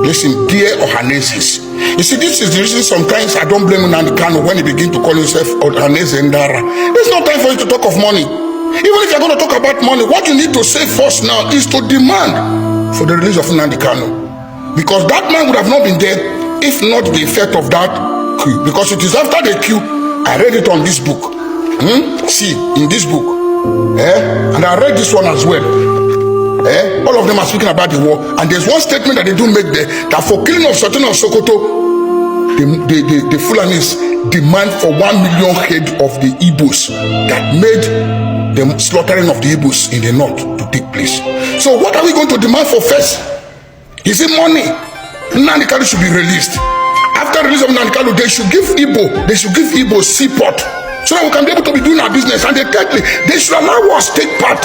Listen, dear Ohanezes. You see, this is the reason sometimes I don't blame Nnamdi Kanu when he begins to call himself Ohaneze Ndara. There's no time for you to talk of money. Even if you're going to talk about money, what you need to say first now is to demand for the release of Nnamdi Kanu. Because that man would have not been there if not the effect of that coup. Because it is after the coup, I read it on this book. See, in this book. And I read this one as well. All of them are speaking about the war. And there's one statement that they do make there, that for killing of Sultan of Sokoto, the Fulanis demand for 1 million head of the Igbos that made the slaughtering of the Igbos in the north to take place. So what are we going to demand for first? Is it money? Nnamdi Kanu should be released. After release of Nnamdi Kanu, they should give Igbo seaport, so that we can be able to be doing our business. And thirdly, they should allow us take part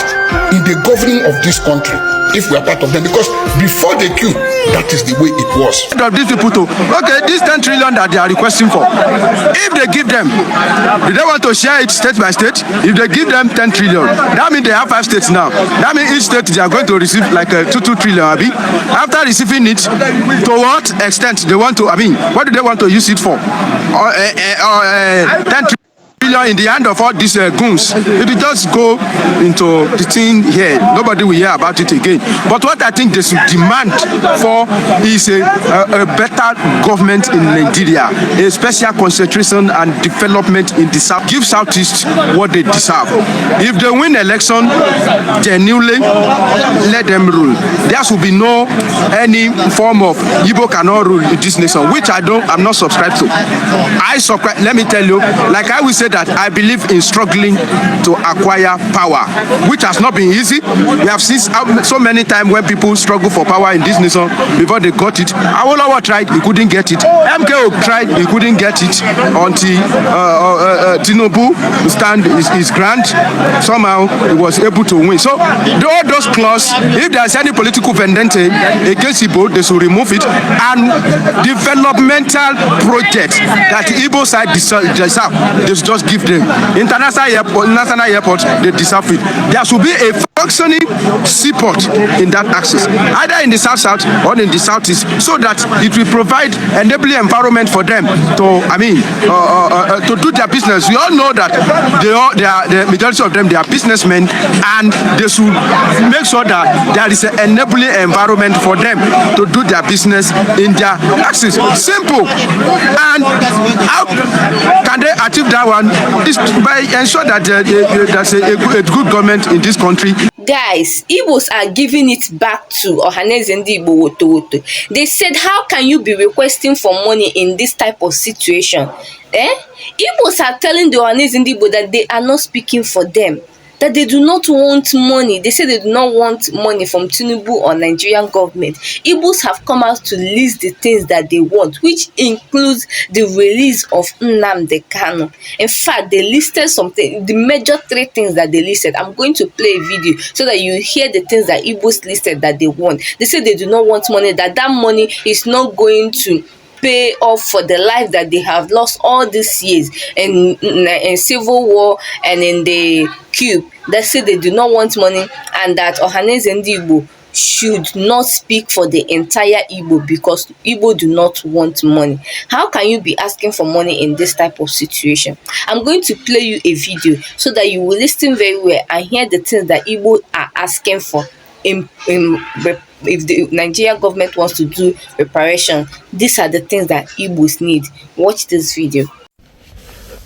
in the governing of this country if we are part of them. Because before the coup, that is the way it was. Of these people to, okay, this 10 trillion that they are requesting for, if they give them, do they want to share it state by state? If they give them 10 trillion, that means they have 5 states now. That means each state they are going to receive like 2 trillion. After receiving it, to what extent they want to, what do they want to use it for? 10 trillion in the hand of all these goons. If it just go into the thing here, nobody will hear about it again. But what I think they should demand for is a better government in Nigeria, a special concentration and development in the south. Give Southeast what they deserve. If they win election genuinely, let them rule. There should be no any form of Igbo cannot rule in this nation, which I'm not subscribed to. Let me tell you, like I will say that I believe in struggling to acquire power, which has not been easy. We have seen so many times when people struggle for power in this nation before they got it. Awolowo tried, he couldn't get it. MKO tried, he couldn't get it until Tinubu stand his grant. Somehow he was able to win. So all those clauses, if there's any political vendetta against Igbo, they should remove it. And developmental projects that Igbo side deserve, they should just give them. International airport, national airport, they deserve it. There should be a functioning seaport in that axis, either in the south or in the southeast, so that it will provide enabling environment for them to, to do their business. We all know that the majority of them, they are businessmen, and they should make sure that there is an enabling environment for them to do their business in their axis. Simple. And how can they achieve that one? Is by ensure that there's a good government in this country. Guys, Igbos are giving it back to Ohaneze Ndigbo Woto. They said, how can you be requesting for money in this type of situation? Igbos are telling the Ohaneze Ndigbo that they are not speaking for them, that they do not want money. They say they do not want money from Tinubu or Nigerian government. Igbos have come out to list the things that they want, which includes the release of Nnamdi Kanu. In fact, they listed something, the major 3 things that they listed. I'm going to play a video so that you hear the things that Igbos listed that they want. They say they do not want money, that money is not going to pay off for the life that they have lost all these years in civil war and in the COUP. They say they do not want money, and that Ohaneze Ndigbo should not speak for the entire Igbo because Igbo do not want money. How can you be asking for money in this type of situation? I'm going to play you a video so that you will listen very well and hear the things that Igbo are asking for. If the Nigerian government wants to do reparation, these are the things that Igbos need. Watch this video.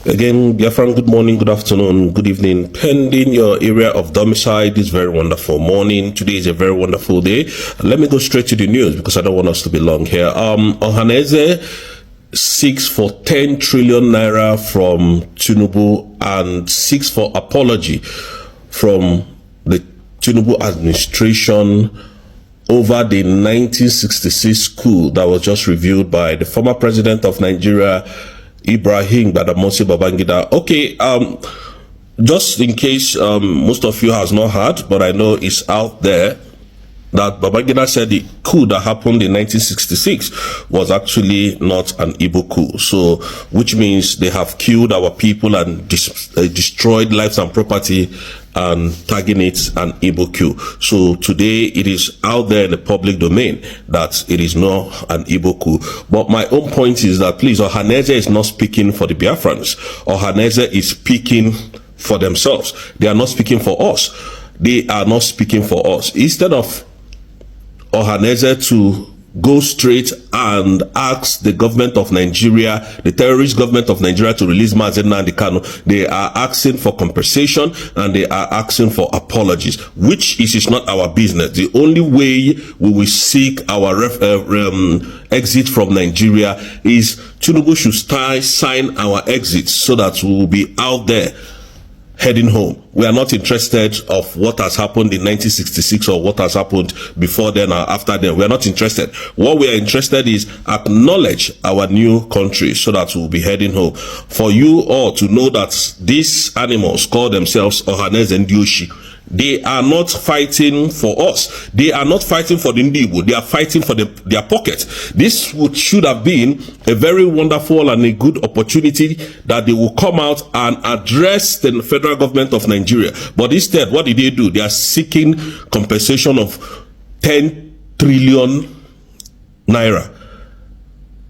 Again, Biafran, good morning, good afternoon, good evening, pending your area of domicile this very wonderful morning. Today is a very wonderful day. Let me go straight to the news because I don't want us to be long here. Ohaneze seeks for 10 trillion naira from Tinubu and seeks for apology from the Tinubu administration over the 1966 coup that was just reviewed by the former president of Nigeria, Ibrahim Badamasi Babangida. Okay, just in case most of you has not heard, but I know it's out there, that Babangida said the coup that happened in 1966 was actually not an Igbo coup. So, which means they have killed our people and destroyed lives and property and tagging it an Igbo coup. So today it is out there in the public domain that it is not an Igbo coup. But my own point is that, please, Ohaneze is not speaking for the Biafrans. Ohaneze is speaking for themselves. They are not speaking for us. They are not speaking for us. Instead of Ohaneze to go straight and ask the government of Nigeria, the terrorist government of Nigeria, to release Nnamdi Kanu, they are asking for compensation and they are asking for apologies, which is not our business. The only way we will seek our exit from Nigeria is Tinubu should sign our exit so that we will be out there heading home. We are not interested of what has happened in 1966 or what has happened before then or after then. We are not interested. What we are interested is acknowledge our new country so that we will be heading home. For you all to know that these animals call themselves Ohaneze and Yoshi. They are not fighting for us. They are not fighting for the NDIGBO. They are fighting for their pocket. This should have been a very wonderful and a good opportunity that they will come out and address the federal government of Nigeria. But instead, what did they do? They are seeking compensation of 10 trillion naira.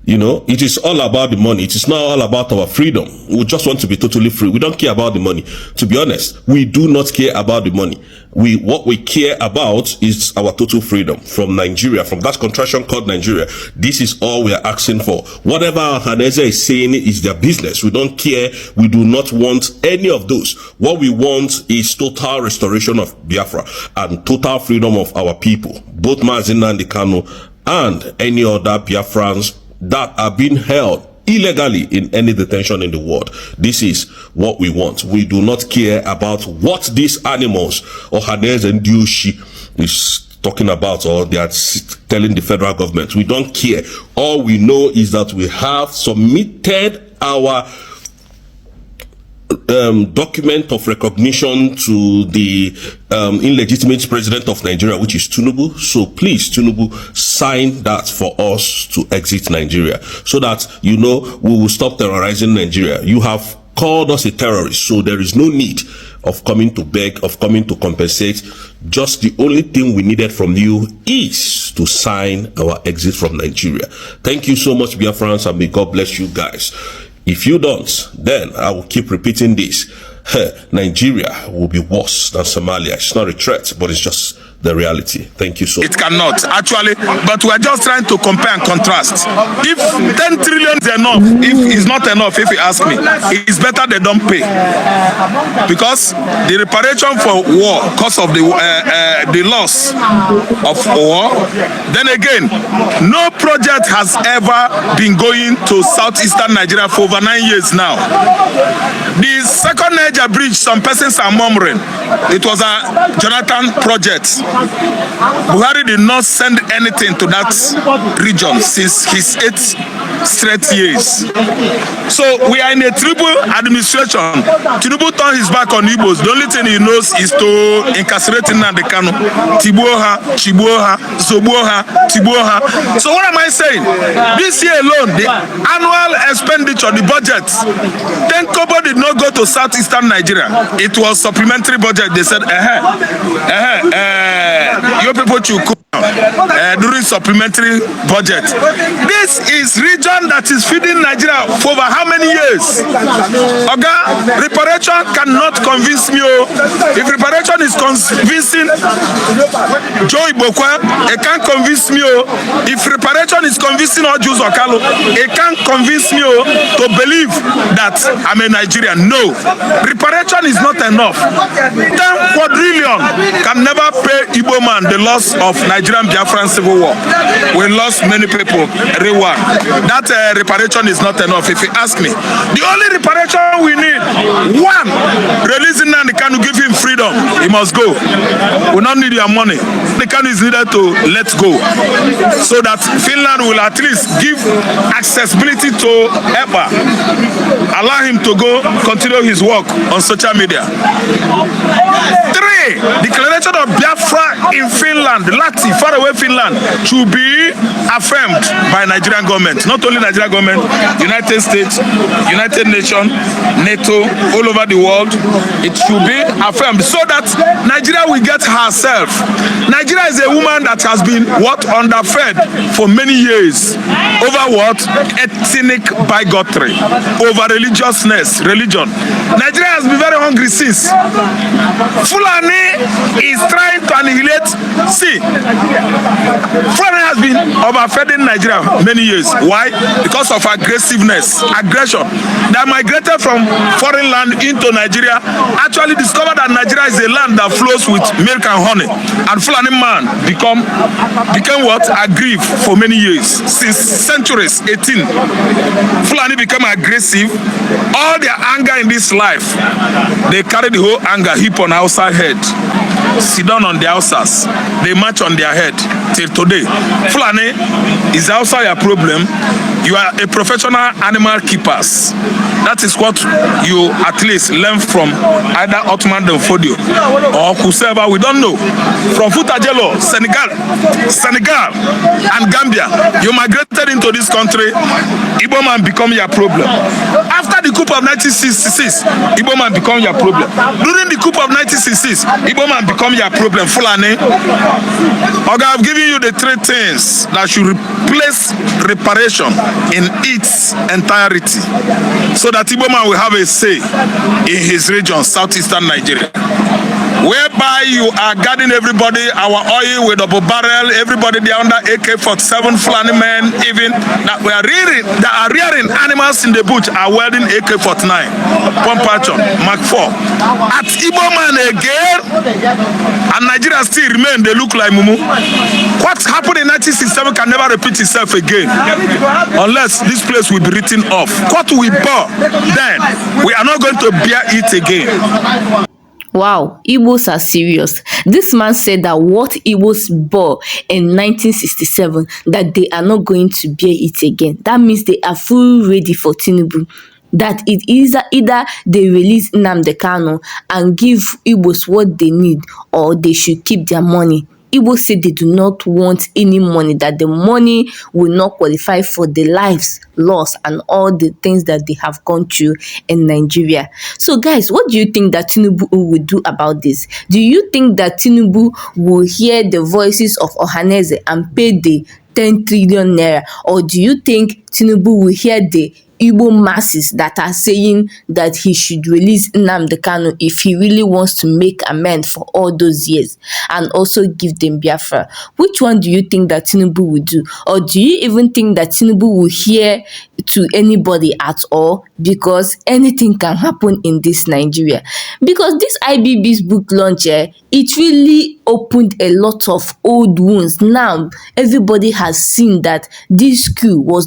You know, it is all about the money. It is not all about our freedom. We just want to be totally free. We don't care about the money. To be honest, we do not care about the money. What we care about is our total freedom from Nigeria, from that contraction called Nigeria. This is all we are asking for. Whatever Ohaneze is saying is their business. We don't care. We do not want any of those. What we want is total restoration of Biafra and total freedom of our people, both Nnamdi Kanu and any other Biafrans that are being held illegally in any detention in the world. This is what we want. We do not care about what these animals, Ohaneze and Yoshi, is talking about, or they are telling the federal government. We don't care. All we know is that we have submitted our document of recognition to the illegitimate president of Nigeria, which is Tinubu. So please, Tinubu, sign that for us to exit Nigeria so that, you know, we will stop terrorizing Nigeria. You have called us a terrorist, so there is no need of coming to beg, of coming to compensate. Just the only thing we needed from you is to sign our exit from Nigeria. Thank you so much, Biafrans, and may God bless you guys. If you don't, then I will keep repeating this. Nigeria will be worse than Somalia. It's not a threat, but it's just the reality. Thank you so much. It cannot, actually, but we're just trying to compare and contrast. If 10 trillion is enough, if it's not enough, if you ask me, it's better they don't pay. Because the reparation for war, because of the loss of war, then again, no project has ever been going to southeastern Nigeria for over 9 years now. The second Niger bridge, some persons are murmuring, it was a Jonathan project. Buhari did not send anything to that region since his 8 straight years. So we are in a triple administration. Tinubu turned his back on Igbos. The only thing he knows is to incarcerate Nnamdi Kanu. Tibuoha, Chibuoha, Zobuoha, Tibuoha. So what am I saying? This year alone, the annual expenditure, the budget, 10 kobo did not go to southeastern Nigeria. It was supplementary budget. They said, your people should come during supplementary budget. This is region that is feeding Nigeria for over how many years? Oga, reparation cannot convince me. If reparation is convincing Joe Ibokwe, it can't convince me. If reparation is convincing Ojus Okalo, it can't convince me to believe that I'm a Nigerian. No, reparation is not enough. 10 quadrillion can never pay Igbo man the loss of Nigerian Biafran civil war. We lost many people, everyone. That reparation is not enough, if you ask me. The only reparation we need, one, releasing Nnamdi Kanu, give him freedom. He must go. We don't need your money. The Kanu is needed to let go, so that Finland will at least give accessibility to EPA, allow him to go continue his work on social media. 3, declaration of Biafra in Finland, Lati, faraway Finland, should be affirmed by Nigerian government. Not only Nigerian government, United States, United Nations, NATO, all over the world. It should be affirmed. overwhelmed so that Nigeria will get herself. Nigeria is a woman that has been underfed for many years over ethnic bigotry, over religion. Nigeria has been very hungry since. Fulani is trying to annihilate. See, Fulani has been overfeeding Nigeria many years. Why? Because of aggressiveness, aggression. They migrated from foreign land into Nigeria, actually discovered that Nigeria is a land that flows with milk and honey. And Fulani man became aggrieved for many years. Since centuries, 18. Fulani became aggressive. All their anger in this life, they carry the whole anger heap on outside head. Sit down on the houses. They march on their head till today. Fulani is outside your problem. You are a professional animal keepers. That is what you at least learn from either Ottoman Fodio or whosoever, we don't know. From Futajelo, Senegal, and Gambia, you migrated into this country. Igbo man become your problem. After the coup of 1966, Igbo man become your problem. During the coup of 1966, Igbo man become your problem. Fulani, okay, I've given you the three things that should replace reparation in its entirety, so that Igbo man will have a say in his region, southeastern Nigeria, whereby you are guarding everybody, our oil with double barrel, everybody there under AK-47, Fulani men, even that are rearing animals in the bush are wearing AK-49, Pump Action, Mark 4. At Igbo man again, and Nigeria still remain, they look like Mumu. What happened in 1967 can never repeat itself again, unless this place will be written off. What we bought then, we are not going to bear it again. Wow, Igbos are serious. This man said that what Igbos bore in 1967, that they are not going to bear it again. That means they are fully ready for Tinubu. That it is either they release Nnamdi Kanu and give Igbos what they need, or they should keep their money. Igbo said they do not want any money, that the money will not qualify for the lives lost and all the things that they have gone through in Nigeria. So guys, what do you think that Tinubu will do about this? Do you think that Tinubu will hear the voices of Ohaneze and pay the 10 trillion naira? Or do you think Tinubu will hear the Igbo masses that are saying that he should release Nnamdi Kanu if he really wants to make amends for all those years and also give them Biafra? Which one do you think that Tinubu will do? Or do you even think that Tinubu will hear to anybody at all? Because anything can happen in this Nigeria. Because this IBB's book launch, it really opened a lot of old wounds. Now everybody has seen that this coup was not